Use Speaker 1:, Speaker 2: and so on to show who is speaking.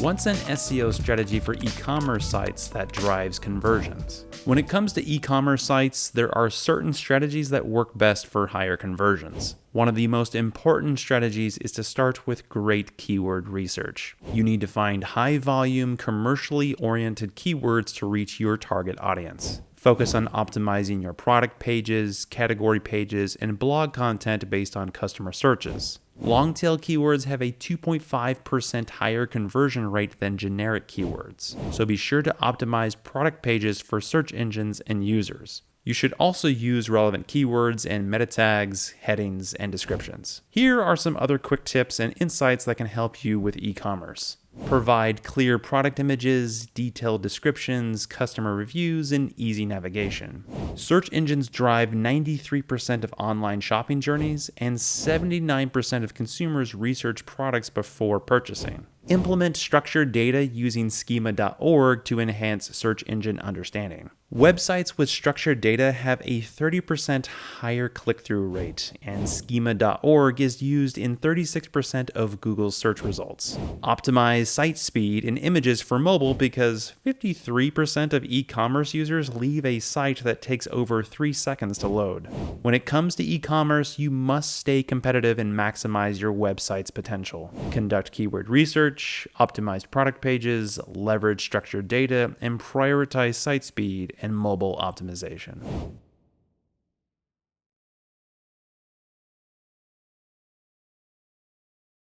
Speaker 1: What's an SEO strategy for e-commerce sites that drives conversions? When it comes to e-commerce sites, there are certain strategies that work best for higher conversions. One of the most important strategies is to start with great keyword research. You need to find high-volume, commercially oriented keywords to reach your target audience. Focus on optimizing your product pages, category pages, and blog content based on customer searches. Long-tail keywords have a 2.5% higher conversion rate than generic keywords, so be sure to optimize product pages for search engines and users. You should also use relevant keywords and meta tags, headings, and descriptions. Here are some other quick tips and insights that can help you with e-commerce. Provide clear product images, detailed descriptions, customer reviews, and easy navigation. Search engines drive 93% of online shopping journeys, and 79% of consumers research products before purchasing. Implement structured data using schema.org to enhance search engine understanding. Websites with structured data have a 30% higher click-through rate, and schema.org is used in 36% of Google's search results. Optimize site speed and images for mobile because 53% of e-commerce users leave a site that takes over 3 seconds to load. When it comes to e-commerce, you must stay competitive and maximize your website's potential. Conduct keyword research, optimize product pages, leverage structured data, and prioritize site speed and mobile optimization.